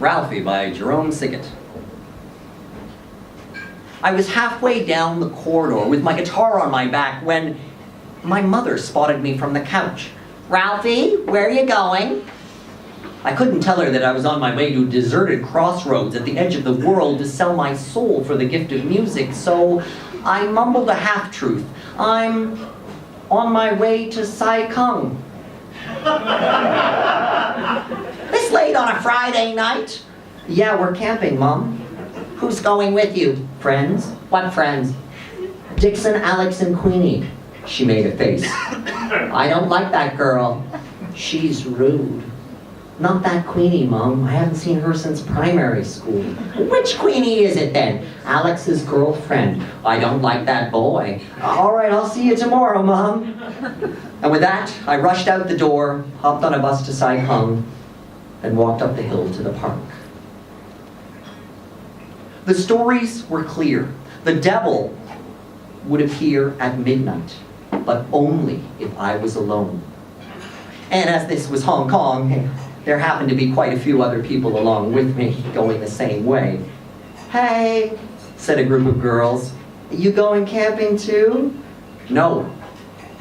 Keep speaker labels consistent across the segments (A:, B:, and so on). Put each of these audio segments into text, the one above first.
A: Ralphie by Jérôme Cigut. I was halfway down the corridor with my guitar on my back when my mother spotted me from the couch. "Ralphie, where are you going?" I couldn't tell her that I was on my way to a deserted crossroads at the edge of the world to sell my soul for the gift of music, so I mumbled a half-truth. "I'm on my way to Cigut." "This late on a Friday night?" "Yeah, we're camping, Mom." "Who's going with you?" "Friends." "What friends?" "Dixon, Alex, and Queenie." She made a face. "I don't like that girl. She's rude." "Not that Queenie, Mom. I haven't seen her since primary school." "Which Queenie is it then?" "Alex's girlfriend." "I don't like that boy." "All right, I'll see you tomorrow, Mom." And with that, I rushed out the door, hopped on a bus to Cigut, and walked up the hill to the park. The stories were clear. The devil would appear at midnight, but only if I was alone. And as this was Hong Kong, there happened to be quite a few other people along with me going the same way. "Hey," said a group of girls, "you going camping too?" "No,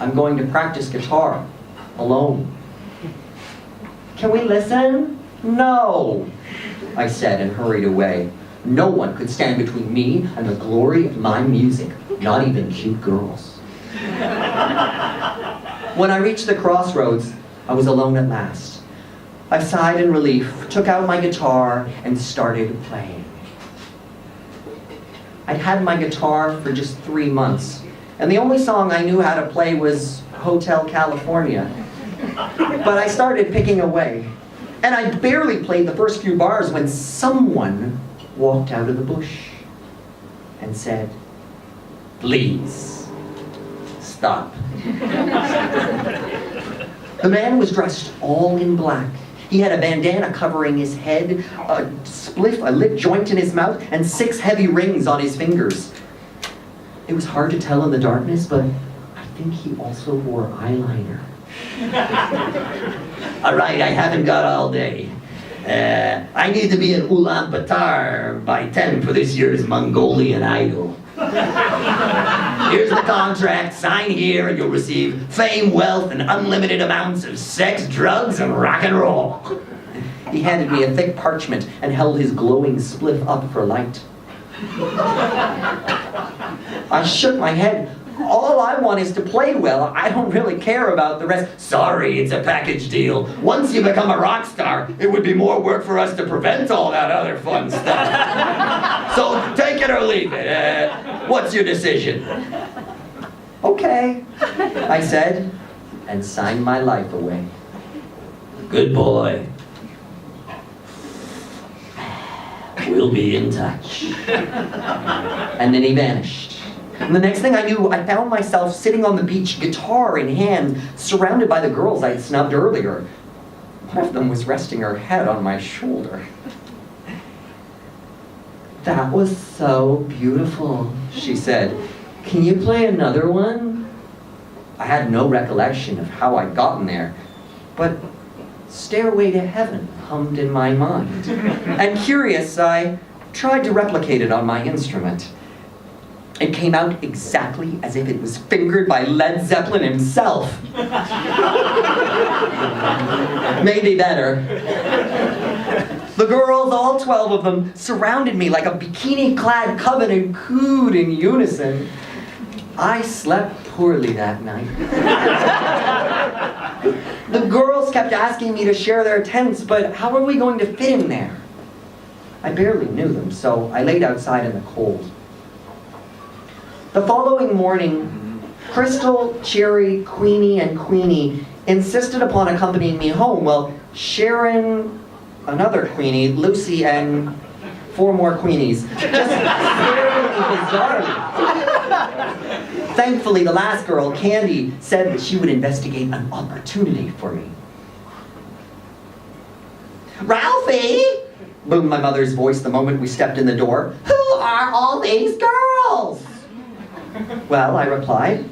A: I'm going to practice guitar, alone." "Can we listen?" "No," I said and hurried away. No one could stand between me and the glory of my music, not even cute girls. When I reached the crossroads, I was alone at last. I sighed in relief, took out my guitar, and started playing. I'd had my guitar for just 3 months, and the only song I knew how to play was Hotel California. But I started picking away, and I barely played the first few bars when someone walked out of the bush and said, "Please, stop." The man was dressed all in black. He had a bandana covering his head, a spliff, a lit joint in his mouth, and 6 heavy rings on his fingers. It was hard to tell in the darkness, but I think he also wore eyeliner. "All right, I haven't got all day. I need to be in Ulaanbaatar by 10 for this year's Mongolian Idol. Here's the contract, sign here and you'll receive fame, wealth, and unlimited amounts of sex, drugs, and rock and roll." He handed me a thick parchment and held his glowing spliff up for light. I shook my head. "All I want is to play well. I don't really care about the rest." "Sorry, it's a package deal. Once you become a rock star, it would be more work for us to prevent all that other fun stuff. So take it or leave it. What's your decision?" "Okay," I said, and signed my life away. "Good boy. We'll be in touch." And then he vanished. And the next thing I knew, I found myself sitting on the beach, guitar in hand, surrounded by the girls I'd snubbed earlier. One of them was resting her head on my shoulder. "That was so beautiful," she said. "Can you play another one?" I had no recollection of how I'd gotten there, but "Stairway to Heaven" hummed in my mind. And curious, I tried to replicate it on my instrument. It came out exactly as if it was fingered by Led Zeppelin himself. Maybe better. The girls, all 12 of them, surrounded me like a bikini-clad coven and cooed in unison. I slept poorly that night. The girls kept asking me to share their tents, but how were we going to fit in there? I barely knew them, so I laid outside in the cold. The following morning, Crystal, Cherry, Queenie, and Queenie insisted upon accompanying me home, while Sharon, another Queenie, Lucy, and 4 more Queenies just stared at me bizarrely. Thankfully, the last girl, Candy, said that she would investigate an opportunity for me. "Ralphie!" boomed my mother's voice the moment we stepped in the door. "Who are all these girls?" "Well," I replied,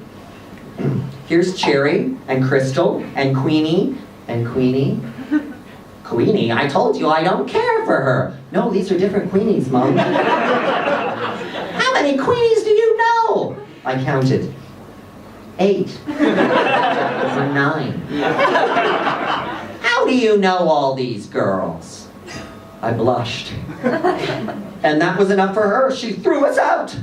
A: "here's Cherry, and Crystal, and Queenie, and Queenie." Queenie, I told you I don't care for her. No, these are different Queenies, Mom. How many Queenies do you know? I counted. 8. Or 9. How do you know all these girls? I blushed. And that was enough for her. She threw us out.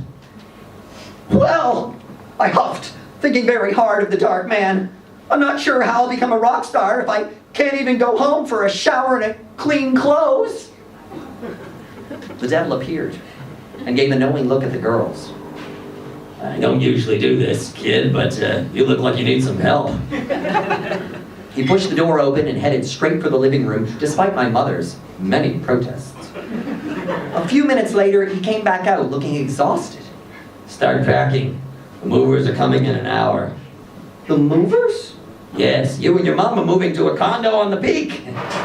A: Well, I huffed, thinking very hard of the dark man. I'm not sure how I'll become a rock star if I can't even go home for a shower and clean clothes. The devil appeared and gave a knowing look at the girls. I don't usually do this, kid, but you look like you need some help. He pushed the door open and headed straight for the living room, despite my mother's many protests. A few minutes later, he came back out looking exhausted. Start packing. The movers are coming in an hour. The movers? Yes, you and your mom are moving to a condo on the peak.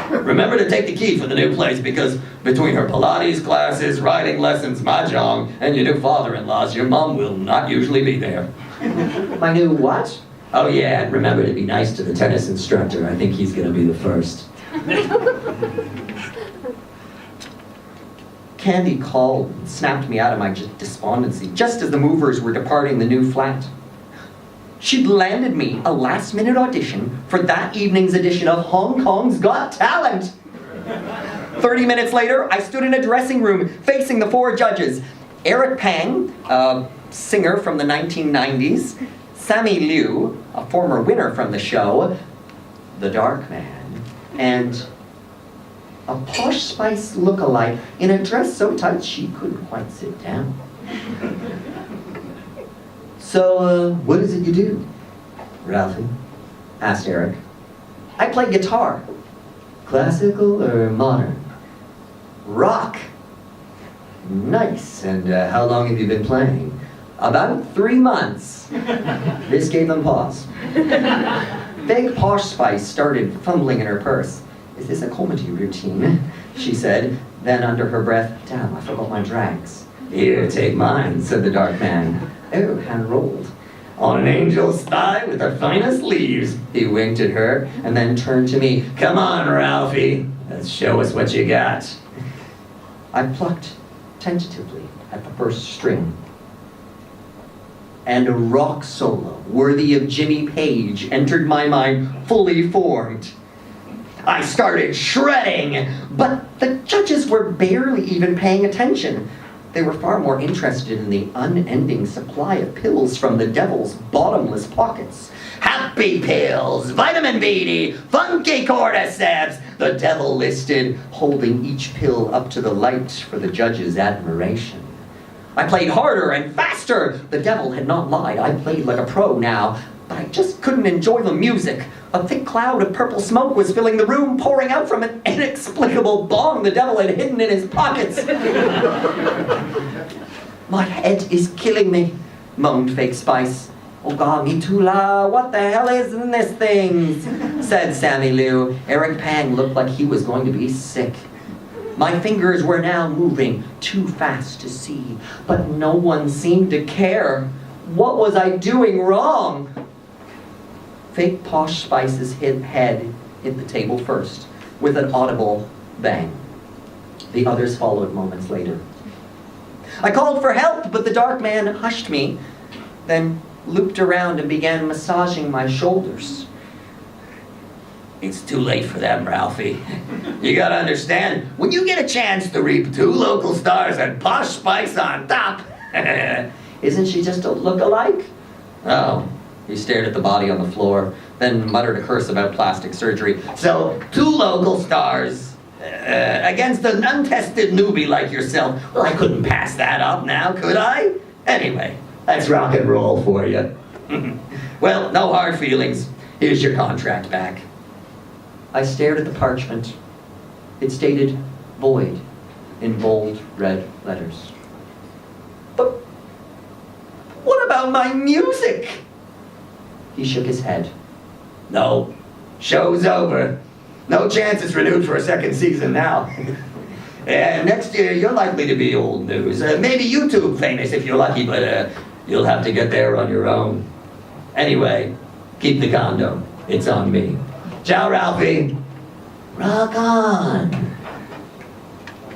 A: Remember to take the key for the new place, because between her Pilates classes, riding lessons, mahjong, and your new father-in-law's, your mom will not usually be there. My new what? Oh yeah, and remember to be nice to the tennis instructor. I think he's gonna be the first. Candy called and snapped me out of my despondency just as the movers were departing the new flat. She'd landed me a last-minute audition for that evening's edition of Hong Kong's Got Talent. 30 minutes later, I stood in a dressing room facing the 4 judges. Eric Pang, a singer from the 1990s, Sammy Liu, a former winner from the show, The Dark Man, and a Posh Spice look-alike in a dress so tight she couldn't quite sit down. So, what is it you do, Ralphie? Asked Eric. I play guitar. Classical or modern? Rock. Nice. And how long have you been playing? About 3 months. This gave them pause. Big Posh Spice started fumbling in her purse. Is this a comedy routine? She said, then under her breath, damn, I forgot my drags. Here, take mine, said the dark man. Oh, hand rolled. On an angel's thigh with the finest leaves. He winked at her and then turned to me. Come on, Ralphie. Let's show us what you got. I plucked tentatively at the first string. And a rock solo worthy of Jimmy Page entered my mind fully formed. I started shredding, but the judges were barely even paying attention. They were far more interested in the unending supply of pills from the devil's bottomless pockets. Happy pills, vitamin B, funky cordyceps, the devil listed, holding each pill up to the light for the judge's admiration. I played harder and faster. The devil had not lied. I played like a pro now, but I just couldn't enjoy the music. A thick cloud of purple smoke was filling the room, pouring out from an inexplicable bong the devil had hidden in his pockets. My head is killing me, moaned Fake Spice. Oh God, me too la, what the hell is in this thing? Said Sammy Liu. Eric Pang looked like he was going to be sick. My fingers were now moving too fast to see, but no one seemed to care. What was I doing wrong? Fake Posh Spice's head hit the table first, with an audible bang. The others followed moments later. I called for help, but the dark man hushed me, then looped around and began massaging my shoulders. It's too late for them, Ralphie. You gotta understand, when you get a chance to reap 2 local stars and Posh Spice on top. Isn't she just a look-alike? Oh. He stared at the body on the floor, then muttered a curse about plastic surgery. So, 2 local stars against an untested newbie like yourself. Well, I couldn't pass that up now, could I? Anyway, that's rock and roll for you. Well, no hard feelings. Here's your contract back. I stared at the parchment. It stated, void, in bold red letters. But what about my music? He shook his head. No, show's over. No chance it's renewed for a 2nd season now. And next year, you're likely to be old news. Maybe YouTube famous if you're lucky, but you'll have to get there on your own. Anyway, keep the condo. It's on me. Ciao, Ralphie. Rock on.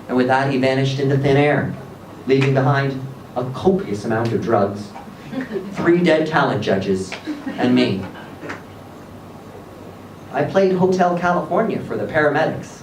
A: And with that, he vanished into thin air, leaving behind a copious amount of drugs, 3 dead talent judges, and me. I played Hotel California for the paramedics.